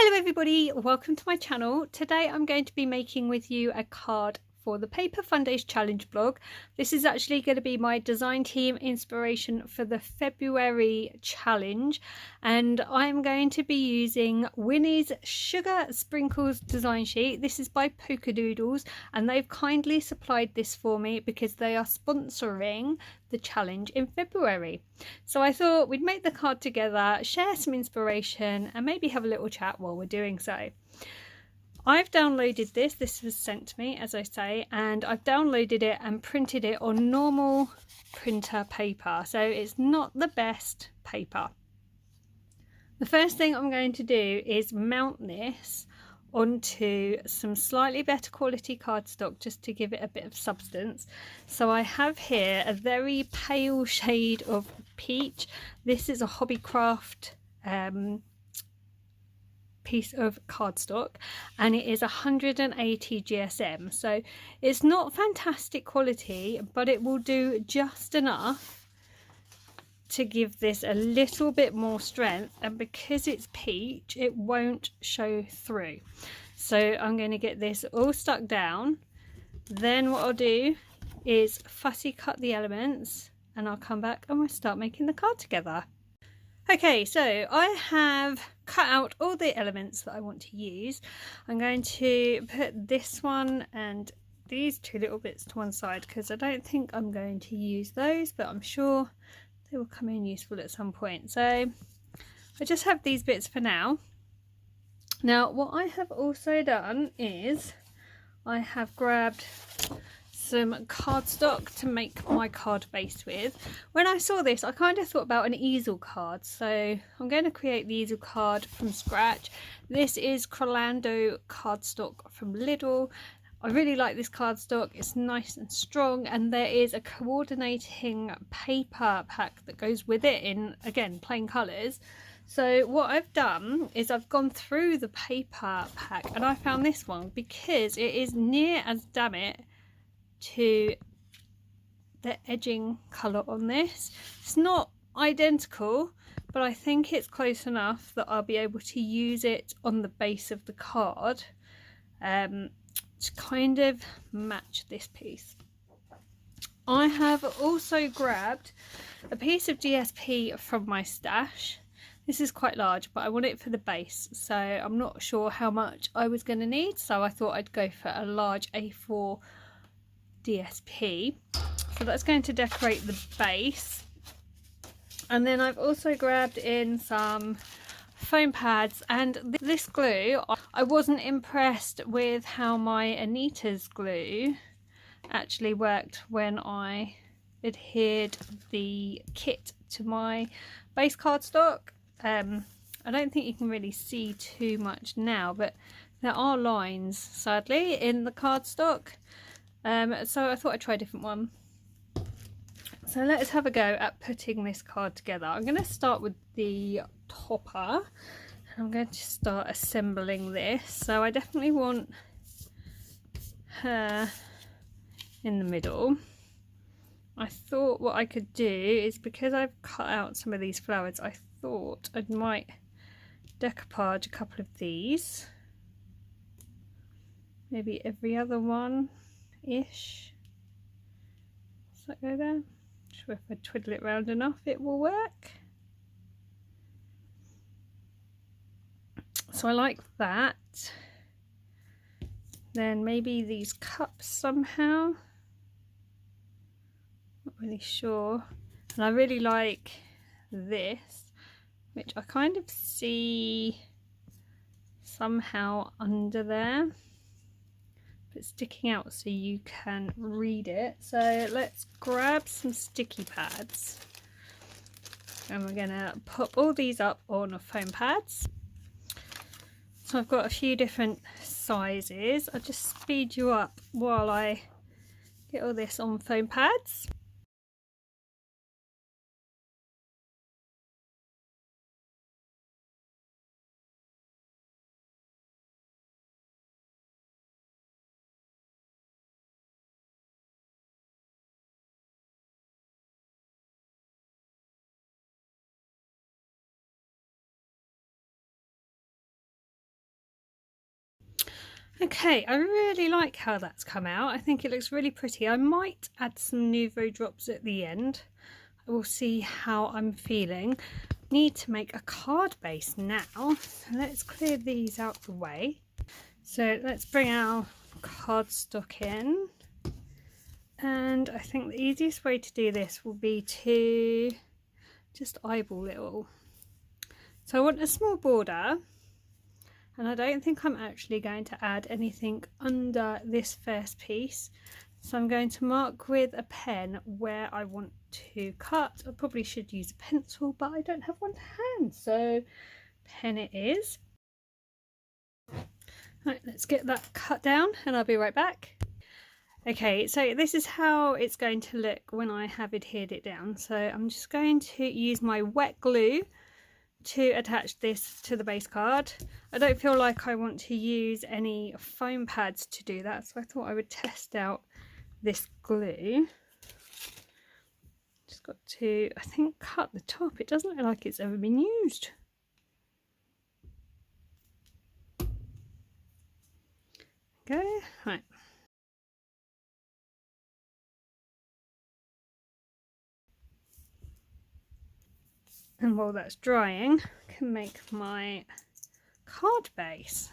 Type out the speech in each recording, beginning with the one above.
Hello everybody, welcome to my channel. Today I'm going to be making with you a card for the Paper Fundays challenge blog. This is actually going to be my design team inspiration for the February challenge, and I'm going to be using Whinnies Sugar Sprinkles design sheet. This is by Polkadoodles and they've kindly supplied this for me because they are sponsoring the challenge in February. So I thought we'd make the card together, share some inspiration and maybe have a little chat while we're doing so. I've downloaded this was sent to me, as I say, and I've downloaded it and printed it on normal printer paper, so it's not the best paper. The first thing I'm going to do is mount this onto some slightly better quality cardstock just to give it a bit of substance. So I have here a very pale shade of peach. This is a Hobbycraft piece of cardstock and it is 180 GSM, so it's not fantastic quality, but it will do just enough to give this a little bit more strength, and because it's peach it won't show through. So I'm going to get this all stuck down. Then what I'll do is fussy cut the elements and I'll come back and we'll start making the card together. Okay, so I have cut out all the elements that I want to use. I'm going to put this one and these two little bits to one side because I don't think I'm going to use those, but I'm sure they will come in useful at some point. So I just have these bits for now. Now what I have also done is I have grabbed some cardstock to make my card base with. When I saw this I kind of thought about an easel card, so I'm going to create the easel card from scratch. This is Crolando cardstock from Lidl. I really like this cardstock, it's nice and strong, and there is a coordinating paper pack that goes with it in, again, plain colours. So what I've done is I've gone through the paper pack and I found this one because it is near as damn it to the edging colour on this. It's not identical, but I think it's close enough that I'll be able to use it on the base of the card to kind of match this piece. I have also grabbed a piece of DSP from my stash. This is quite large, but I want it for the base, so I'm not sure how much I was going to need, so I thought I'd go for a large A4 DSP. So that's going to decorate the base. And then I've also grabbed in some foam pads, and this glue, I wasn't impressed with how my Anita's glue actually worked when I adhered the kit to my base cardstock. I don't think you can really see too much now, but there are lines sadly in the cardstock. So I thought I'd try a different one. So let's have a go at putting this card together. I'm going to start with the topper and I'm going to start assembling this. So I definitely want her in the middle. I thought what I could do is, because I've cut out some of these flowers, I thought I might decoupage a couple of these, maybe every other one ish. Does that go there? Sure, if I twiddle it round enough it will work. So I like that. Then maybe these cups somehow, not really sure. And I really like this, which I kind of see somehow under there, but sticking out so you can read it. So let's grab some sticky pads and we're gonna pop all these up on foam pads. So I've got a few different sizes. I'll just speed you up while I get all this on foam pads. Okay, I really like how that's come out. I think it looks really pretty. I might add some Nouveau drops at the end. I will see how I'm feeling. Need to make a card base now. So let's clear these out the way. So let's bring our cardstock in. And I think the easiest way to do this will be to just eyeball it all. So I want a small border. And I don't think I'm actually going to add anything under this first piece. So I'm going to mark with a pen where I want to cut. I probably should use a pencil, but I don't have one to hand, so pen it is. Right, let's get that cut down and I'll be right back. Okay, so this is how it's going to look when I have adhered it down. So I'm just going to use my wet glue to attach this to the base card. I don't feel like I want to use any foam pads to do that, so I thought I would test out this glue. Just got to, I think, cut the top. It doesn't look like it's ever been used. Okay, right. And while that's drying, I can make my card base.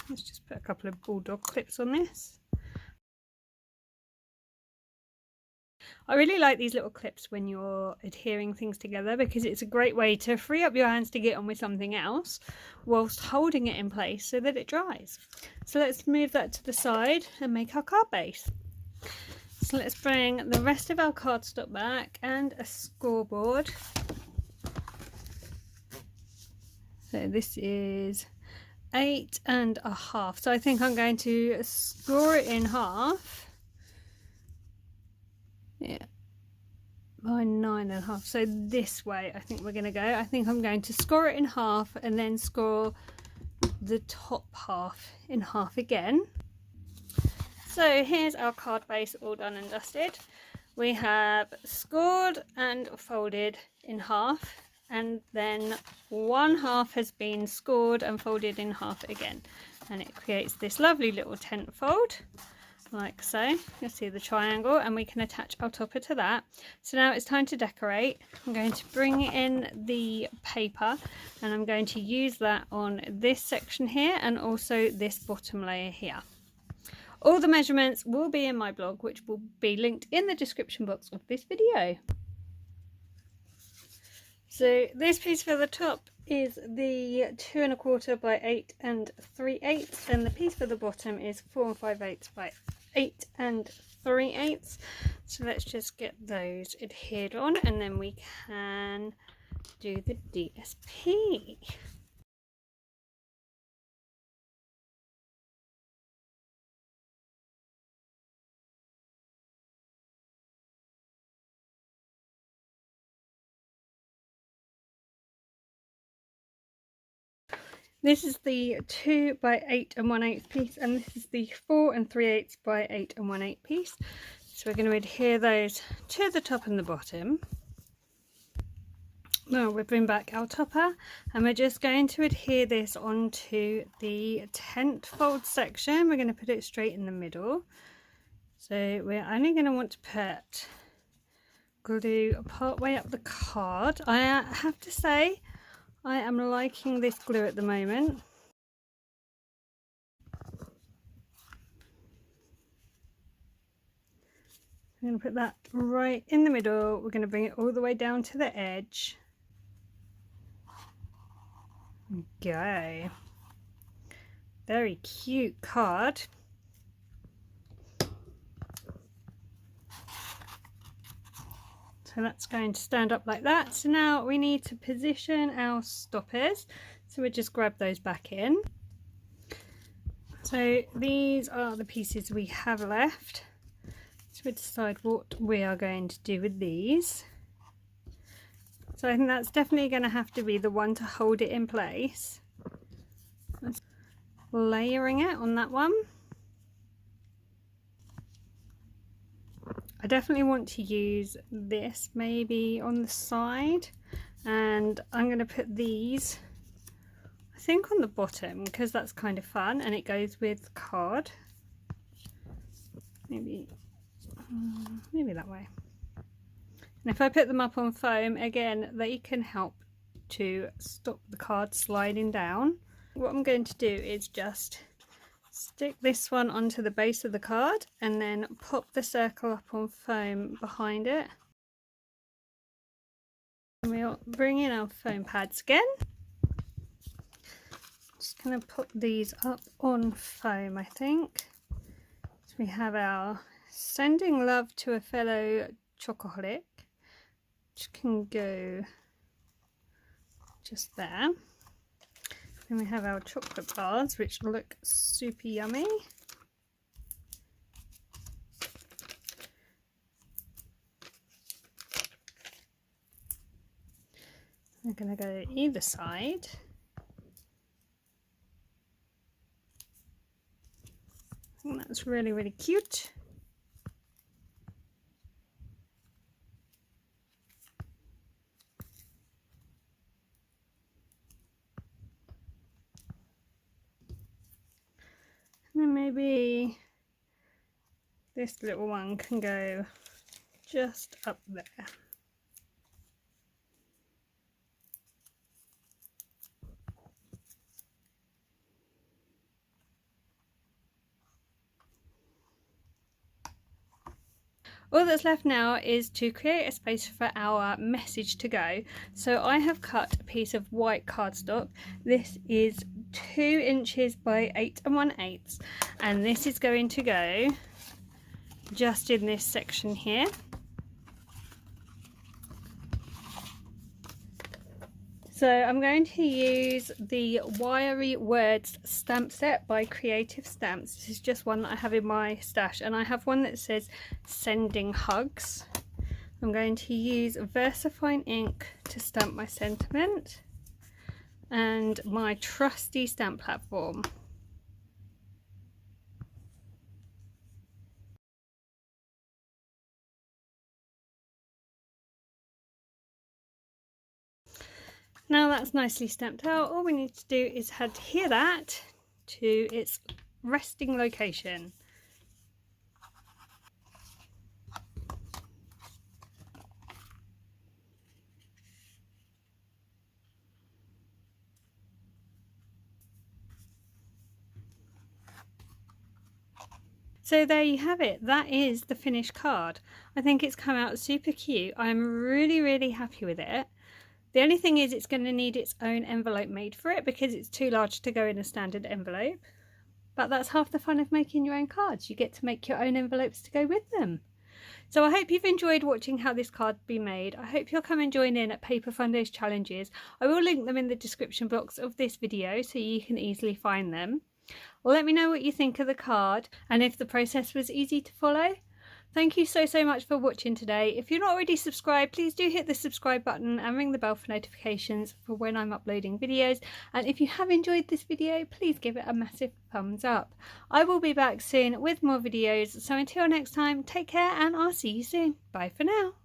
Let's just put a couple of bulldog clips on this. I really like these little clips when you're adhering things together because it's a great way to free up your hands to get on with something else whilst holding it in place so that it dries. So let's move that to the side and make our card base. So let's bring the rest of our cardstock back and a scoreboard. So this is 8.5. So I think I'm going to score it in half. Yeah, by 9.5. So this way I think we're going to go. I think I'm going to score it in half and then score the top half in half again. So here's our card base all done and dusted. We have scored and folded in half, and then one half has been scored and folded in half again, and it creates this lovely little tent fold like so. You'll see the triangle, and we can attach our topper to that. So now it's time to decorate. I'm going to bring in the paper and I'm going to use that on this section here and also this bottom layer here. All the measurements will be in my blog, which will be linked in the description box of this video. So this piece for the top is the 2 1/4 by 8 3/8, and the piece for the bottom is 4 5/8 by 8 3/8. So let's just get those adhered on and then we can do the DSP. This is the 2 by 8 1/8 piece, and this is the 4 3/8 by 8 1/8 piece. So we're going to adhere those to the top and the bottom. Now we'll bring back our topper and we're just going to adhere this onto the tent fold section. We're going to put it straight in the middle. So we're only going to want to put glue part way up the card. I have to say, I am liking this glue at the moment. I'm going to put that right in the middle. We're going to bring it all the way down to the edge. Go. Very cute card. So that's going to stand up like that. So now we need to position our stoppers. So we'll just grab those back in. So these are the pieces we have left. So we decide what we are going to do with these. So I think that's definitely going to have to be the one to hold it in place. That's layering it on that one. I definitely want to use this maybe on the side, and I'm going to put these, I I think on the bottom, because that's kind of fun and it goes with the card. Maybe that way. And if I put them up on foam, again, they can help to stop the card sliding down. What I'm going to do is just stick this one onto the base of the card and then pop the circle up on foam behind it. And we'll bring in our foam pads again. Just going to put these up on foam, I think. So we have our sending love to a fellow chocoholic, which can go just there. And we have our chocolate bars, which look super yummy. I'm going to go either side. I think that's really, really cute. And then maybe this little one can go just up there. All that's left now is to create a space for our message to go. So I have cut a piece of white cardstock. This is 2 inches by 8 1/8, and this is going to go just in this section here. So I'm going to use the Wiry Words stamp set by Creative Stamps. This is just one that I have in my stash, and I have one that says Sending Hugs. I'm going to use VersaFine ink to stamp my sentiment and my trusty stamp platform. Now that's nicely stamped out, all we need to do is adhere that to its resting location. So there you have it, that is the finished card. I think it's come out super cute. I'm really, really happy with it. The only thing is it's going to need its own envelope made for it because it's too large to go in a standard envelope. But that's half the fun of making your own cards. You get to make your own envelopes to go with them. So I hope you've enjoyed watching how this card be made. I hope you'll come and join in at Paper Fundays challenges. I will link them in the description box of this video so you can easily find them. Let me know what you think of the card and if the process was easy to follow. Thank you so much for watching today. If you're not already subscribed, please do hit the subscribe button and ring the bell for notifications for when I'm uploading videos. And if you have enjoyed this video, please give it a massive thumbs up. I will be back soon with more videos. So until next time, take care and I'll see you soon. Bye for now.